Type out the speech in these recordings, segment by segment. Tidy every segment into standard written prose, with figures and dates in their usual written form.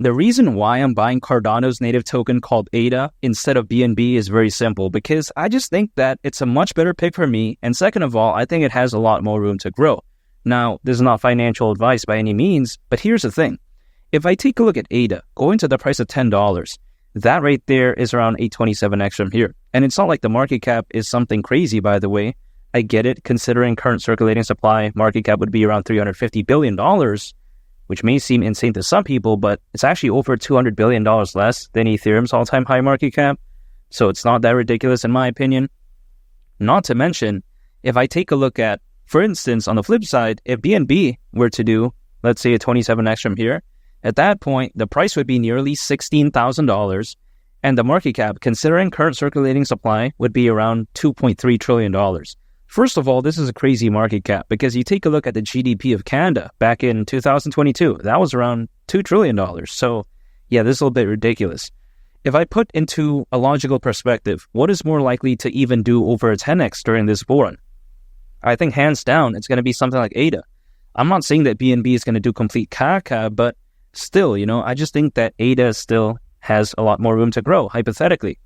The reason why I'm buying Cardano's native token called ADA instead of BNB is very simple, because I just think that it's a much better pick for me. And second of all, I think it has a lot more room to grow. Now, this is not financial advice by any means, but here's the thing. If I take a look at ADA, going to the price of $10, that right there is around 827x from here. And it's not like the market cap is something crazy, by the way. I get it, considering current circulating supply, market cap would be around $350 billion, which may seem insane to some people, but it's actually over $200 billion less than Ethereum's all-time high market cap. So it's not that ridiculous in my opinion. Not to mention, if I take a look at, for instance, on the flip side, if BNB were to do, let's say a 27x from here, at that point, the price would be nearly $16,000, and the market cap, considering current circulating supply, would be around $2.3 trillion. First of all, this is a crazy market cap because you take a look at the GDP of Canada back in 2022, that was around $2 trillion. So yeah, this is a little bit ridiculous. If I put into a logical perspective, what is more likely to even do over a 10x during this bull run? I think hands down, it's going to be something like ADA. I'm not saying that BNB is going to do complete caca, but still, I just think that ADA still has a lot more room to grow, hypothetically.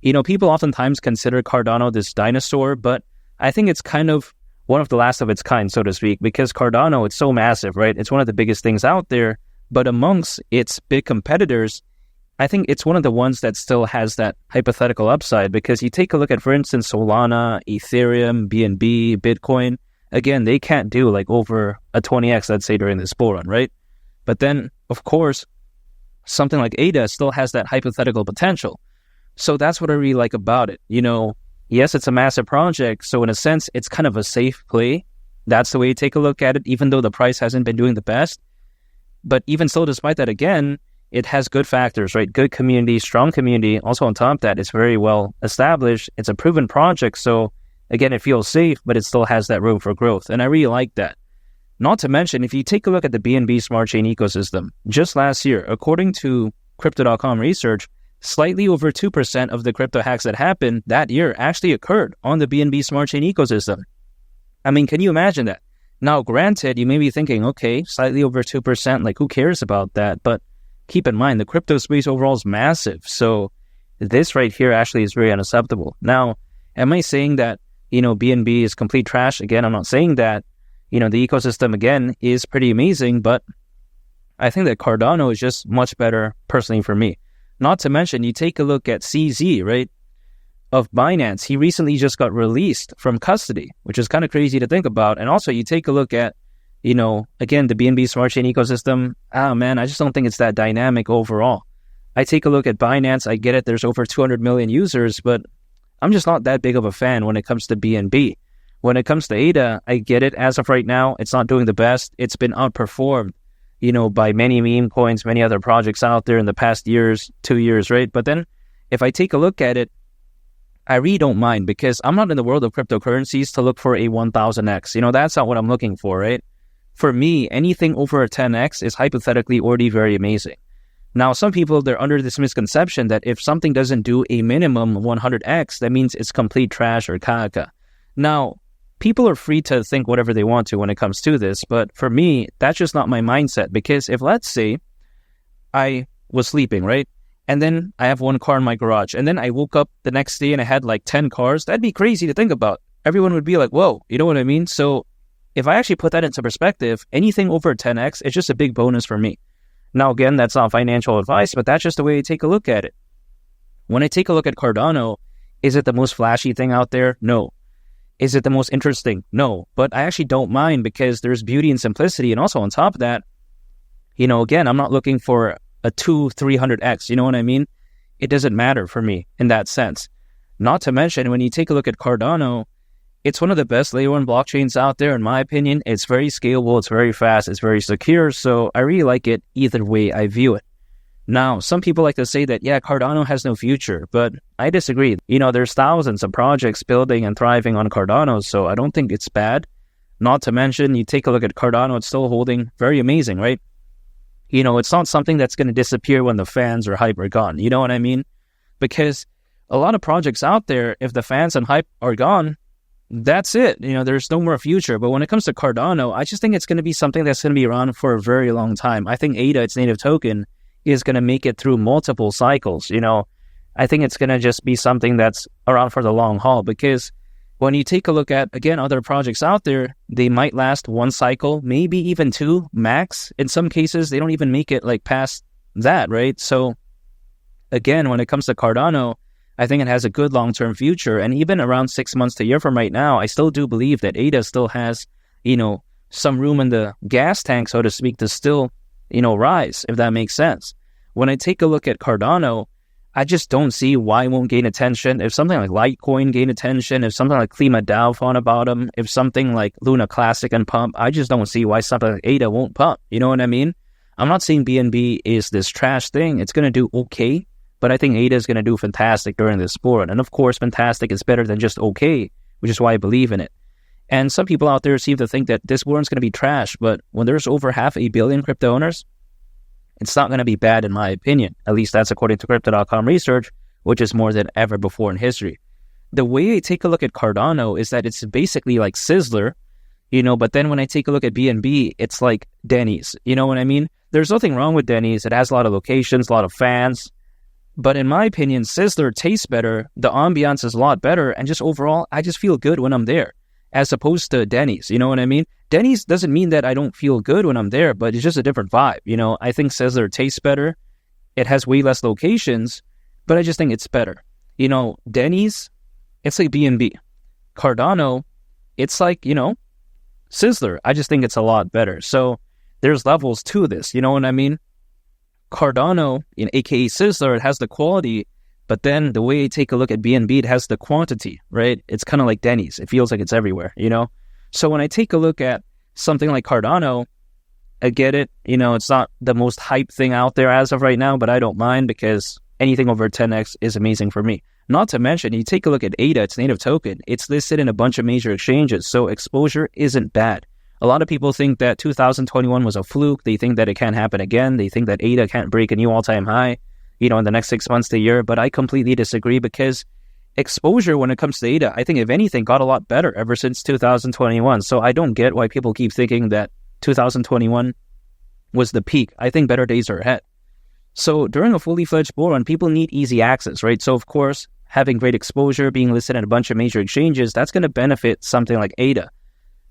People oftentimes consider Cardano this dinosaur, but I think it's kind of one of the last of its kind, so to speak, because Cardano, it's so massive, right? It's one of the biggest things out there, but amongst its big competitors, I think it's one of the ones that still has that hypothetical upside, because you take a look at, for instance, Solana, Ethereum, BNB, Bitcoin, again, they can't do like over a 20x, let's say, during this bull run, right? But then, of course, something like ADA still has that hypothetical potential. So that's what I really like about it. Yes, it's a massive project, so in a sense, it's kind of a safe play. That's the way you take a look at it, even though the price hasn't been doing the best. But even so, despite that, again, it has good factors, right? Good community, strong community. Also on top of that, it's very well established. It's a proven project, so again, it feels safe, but it still has that room for growth. And I really like that. Not to mention, if you take a look at the BNB Smart Chain ecosystem, just last year, according to Crypto.com research, slightly over 2% of the crypto hacks that happened that year actually occurred on the BNB Smart Chain ecosystem. I mean, can you imagine that? Now, granted, you may be thinking, okay, slightly over 2%, like who cares about that? But keep in mind, the crypto space overall is massive. So this right here actually is very unacceptable. Now, am I saying that, BNB is complete trash? Again, I'm not saying that. The ecosystem, again, is pretty amazing, but I think that Cardano is just much better personally for me. Not to mention, you take a look at CZ, right, of Binance. He recently just got released from custody, which is kind of crazy to think about. And also, you take a look at, again, the BNB Smart Chain ecosystem. I just don't think it's that dynamic overall. I take a look at Binance. I get it. There's over 200 million users, but I'm just not that big of a fan when it comes to BNB. When it comes to ADA, I get it. As of right now, it's not doing the best. It's been outperformed, by many meme coins, many other projects out there in the past 2 years, right? But then if I take a look at it, I really don't mind, because I'm not in the world of cryptocurrencies to look for a 1000x. That's not what I'm looking for, right? For me, anything over a 10x is hypothetically already very amazing. Now, some people, they're under this misconception that if something doesn't do a minimum 100x, that means it's complete trash or caca. Now, people are free to think whatever they want to when it comes to this, but for me, that's just not my mindset, because if, let's say, I was sleeping, right? And then I have one car in my garage, and then I woke up the next day and I had like 10 cars, that'd be crazy to think about. Everyone would be like, whoa, you know what I mean? So if I actually put that into perspective, anything over 10x is just a big bonus for me. Now, again, that's not financial advice, but that's just the way I take a look at it. When I take a look at Cardano, is it the most flashy thing out there? No. Is it the most interesting? No. But I actually don't mind, because there's beauty and simplicity. And also on top of that, again, I'm not looking for a 200-300x. You know what I mean? It doesn't matter for me in that sense. Not to mention, when you take a look at Cardano, it's one of the best layer 1 blockchains out there, in my opinion. It's very scalable, it's very fast, it's very secure. So I really like it either way I view it. Now, some people like to say that, yeah, Cardano has no future, but I disagree. There's thousands of projects building and thriving on Cardano, so I don't think it's bad. Not to mention, you take a look at Cardano, it's still holding very amazing, right? It's not something that's going to disappear when the fans or hype are gone. You know what I mean? Because a lot of projects out there, if the fans and hype are gone, that's it. There's no more future. But when it comes to Cardano, I just think it's going to be something that's going to be around for a very long time. I think ADA, its native token, is going to make it through multiple cycles. I think it's going to just be something that's around for the long haul, because when you take a look at, again, other projects out there, they might last one cycle, maybe even two max. In some cases, they don't even make it like past that, right? So again, when it comes to Cardano, I think it has a good long-term future. And even around 6 months to a year from right now, I still do believe that ADA still has, some room in the gas tank, so to speak, to still, rise, if that makes sense. When I take a look at Cardano, I just don't see why it won't gain attention. If something like Litecoin gain attention, if something like Klima DAO found about them, if something like Luna Classic and pump, I just don't see why something like ADA won't pump. You know what I mean? I'm not saying BNB is this trash thing. It's going to do okay, but I think ADA is going to do fantastic during this bull run. And of course, fantastic is better than just okay, which is why I believe in it. And some people out there seem to think that this bull run is going to be trash, but when there's over 500 million crypto owners, it's not going to be bad in my opinion. At least that's according to Crypto.com research, which is more than ever before in history. The way I take a look at Cardano is that it's basically like Sizzler, but then when I take a look at BNB, it's like Denny's. You know what I mean? There's nothing wrong with Denny's. It has a lot of locations, a lot of fans. But in my opinion, Sizzler tastes better. The ambiance is a lot better. And just overall, I just feel good when I'm there, as opposed to Denny's. You know what I mean? Denny's doesn't mean that I don't feel good when I'm there, but it's just a different vibe. I think Sizzler tastes better. It has way less locations, but I just think it's better. Denny's, it's like BNB. Cardano, it's like, Sizzler. I just think it's a lot better. So there's levels to this. You know what I mean? Cardano, aka Sizzler, it has the quality, but then the way I take a look at BNB, it has the quantity, right? It's kind of like Denny's. It feels like it's everywhere, So when I take a look at something like Cardano, I get it. It's not the most hype thing out there as of right now, but I don't mind, because anything over 10x is amazing for me. Not to mention, you take a look at ADA, its native token, it's listed in a bunch of major exchanges, so exposure isn't bad. A lot of people think that 2021 was a fluke. They think that it can't happen again. They think that ADA can't break a new all-time high, in the next 6 months to a year. But I completely disagree, because exposure when it comes to ADA, I think if anything, got a lot better ever since 2021. So I don't get why people keep thinking that 2021 was the peak. I think better days are ahead. So during a fully fledged bull run, people need easy access, right? So of course, having great exposure, being listed in a bunch of major exchanges, that's going to benefit something like ADA.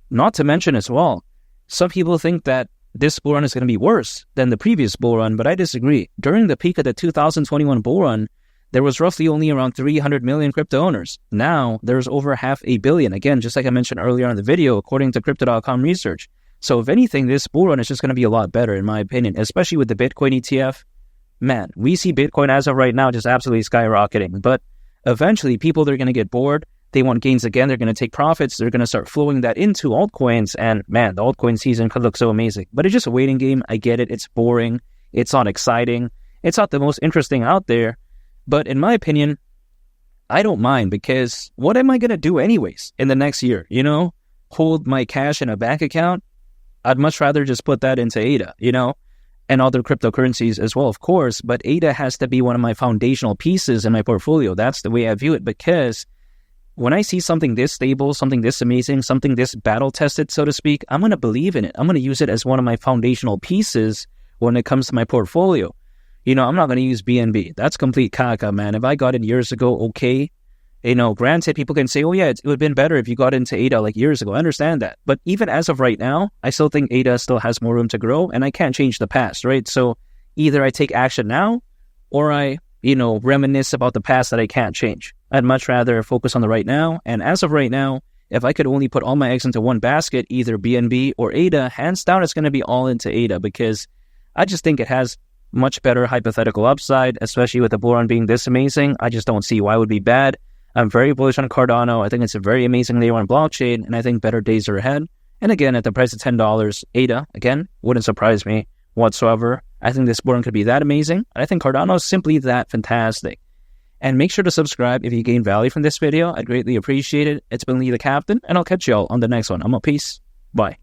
Not to mention as well, some people think that this bull run is going to be worse than the previous bull run, but I disagree. During the peak of the 2021 bull run, there was roughly only around 300 million crypto owners. Now, there's over 500 million. Again, just like I mentioned earlier in the video, according to Crypto.com research. So if anything, this bull run is just going to be a lot better, in my opinion, especially with the Bitcoin ETF. Man, we see Bitcoin as of right now just absolutely skyrocketing. But eventually, people, they're going to get bored. They want gains again. They're going to take profits. They're going to start flowing that into altcoins. And man, the altcoin season could look so amazing. But it's just a waiting game. I get it. It's boring. It's not exciting. It's not the most interesting out there. But in my opinion, I don't mind, because what am I going to do anyways in the next year? Hold my cash in a bank account? I'd much rather just put that into ADA, and other cryptocurrencies as well, of course. But ADA has to be one of my foundational pieces in my portfolio. That's the way I view it, because when I see something this stable, something this amazing, something this battle-tested, so to speak, I'm going to believe in it. I'm going to use it as one of my foundational pieces when it comes to my portfolio. I'm not going to use BNB. That's complete caca, man. If I got in years ago, okay. Granted, people can say, oh yeah, it would have been better if you got into ADA like years ago. I understand that. But even as of right now, I still think ADA still has more room to grow, and I can't change the past, right? So either I take action now, or I, reminisce about the past that I can't change. I'd much rather focus on the right now. And as of right now, if I could only put all my eggs into one basket, either BNB or ADA, hands down, it's going to be all into ADA, because I just think it has much better hypothetical upside, especially with the bull run being this amazing. I just don't see why it would be bad. I'm very bullish on Cardano. I think it's a very amazing layer one blockchain, and I think better days are ahead. And again, at the price of $10, ADA, again, wouldn't surprise me whatsoever. I think this bull run could be that amazing. And I think Cardano is simply that fantastic. And make sure to subscribe if you gain value from this video. I'd greatly appreciate it. It's been Lee the Captain, and I'll catch y'all on the next one. I'm out. Peace. Bye.